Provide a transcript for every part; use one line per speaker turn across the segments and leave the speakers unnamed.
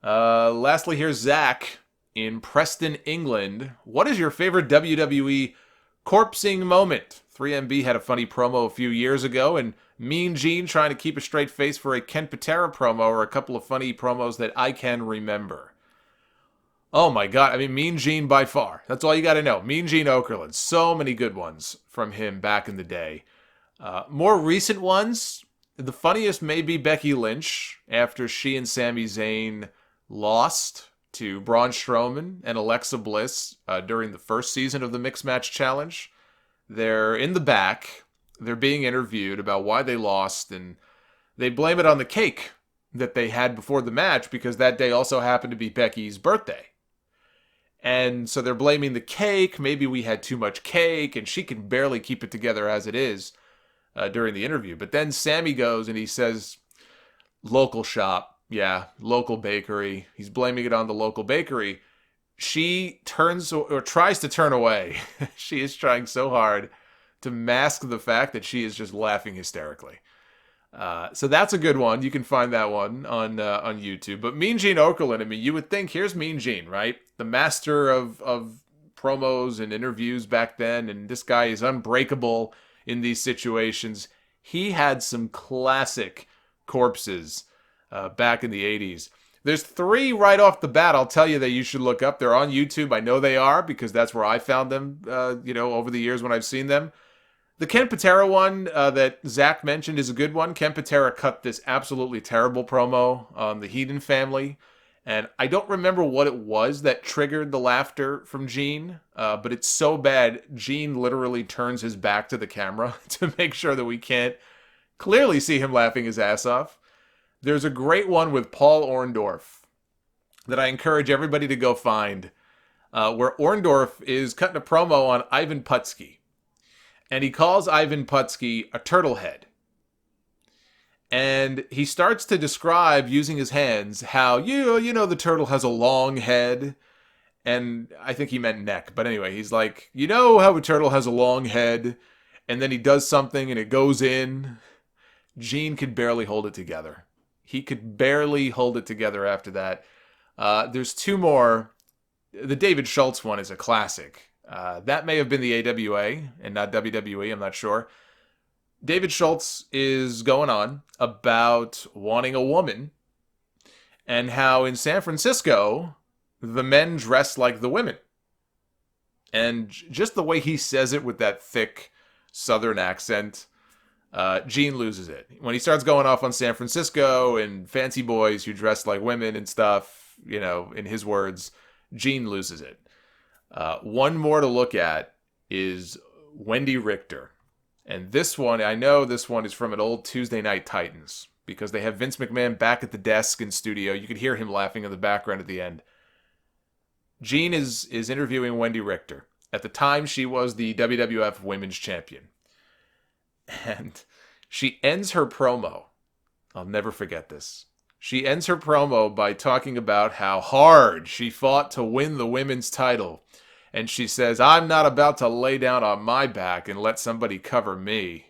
Lastly, here's Zach in Preston, England. What is your favorite WWE corpsing moment? 3MB had a funny promo a few years ago, and Mean Gene trying to keep a straight face for a Ken Patera promo are a couple of funny promos that I can remember. Oh my god, I mean, Mean Gene by far. That's all you gotta know. Mean Gene Okerlund. So many good ones from him back in the day. More recent ones, the funniest may be Becky Lynch after she and Sami Zayn lost to Braun Strowman and Alexa Bliss during the first season of the Mixed Match Challenge. They're in the back. They're being interviewed about why they lost, and they blame it on the cake that they had before the match because that day also happened to be Becky's birthday. And so they're blaming the cake. Maybe we had too much cake, and she can barely keep it together as it is during the interview. But then Sammy goes and he says, local shop, yeah, local bakery. He's blaming it on the local bakery. She turns or tries to turn away. She is trying so hard to mask the fact that she is just laughing hysterically. So that's a good one. You can find that one on YouTube. But Mean Gene Okerlund, I mean, you would think, here's Mean Gene, right? The master of promos and interviews back then, and this guy is unbreakable in these situations. He had some classic corpses back in the 80s. There's 3 right off the bat, I'll tell you, that you should look up. They're on YouTube. I know they are because that's where I found them, over the years when I've seen them. The Ken Patera one that Zach mentioned is a good one. Ken Patera cut this absolutely terrible promo on the Heathen family. And I don't remember what it was that triggered the laughter from Gene. But it's so bad, Gene literally turns his back to the camera to make sure that we can't clearly see him laughing his ass off. There's a great one with Paul Orndorff that I encourage everybody to go find, where Orndorff is cutting a promo on Ivan Putski. And he calls Ivan Putski a turtle head. And he starts to describe, using his hands, how, the turtle has a long head. And I think he meant neck. But anyway, he's like, you know how a turtle has a long head? And then he does something and it goes in. Gene could barely hold it together. He could barely hold it together after that. There's 2 more. The David Schultz one is a classic. That may have been the AWA and not WWE, I'm not sure. David Schultz is going on about wanting a woman and how in San Francisco, the men dress like the women. And just the way he says it with that thick Southern accent, Gene loses it. When he starts going off on San Francisco and fancy boys who dress like women and stuff, in his words, Gene loses it. One more to look at is Wendy Richter. And this one, I know this one is from an old Tuesday Night Titans because they have Vince McMahon back at the desk in studio. You could hear him laughing in the background at the end. Gene is interviewing Wendy Richter. At the time, she was the WWF Women's Champion. And she ends her promo. I'll never forget this. She ends her promo by talking about how hard she fought to win the women's title. And she says, I'm not about to lay down on my back and let somebody cover me.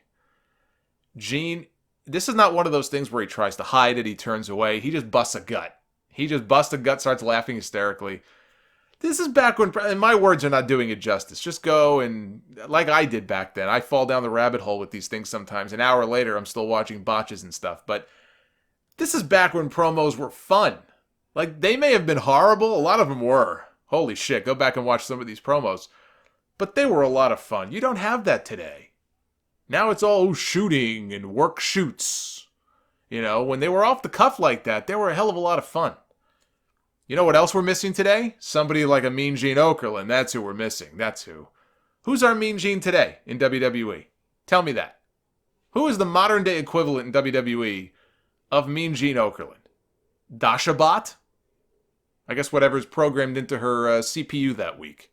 Gene, this is not one of those things where he tries to hide it, he turns away. He just busts a gut. He just busts a gut, starts laughing hysterically. This is back when, and my words are not doing it justice. Just go and, like I did back then, I fall down the rabbit hole with these things sometimes. An hour later, I'm still watching botches and stuff. But this is back when promos were fun. Like, they may have been horrible. A lot of them were. Holy shit, go back and watch some of these promos. But they were a lot of fun. You don't have that today. Now it's all shooting and work shoots. When they were off the cuff like that, they were a hell of a lot of fun. You know what else we're missing today? Somebody like a Mean Gene Okerlund. That's who we're missing. That's who. Who's our Mean Gene today in WWE? Tell me that. Who is the modern day equivalent in WWE of Mean Gene Okerlund? Dasha Bot? I guess whatever's programmed into her CPU that week.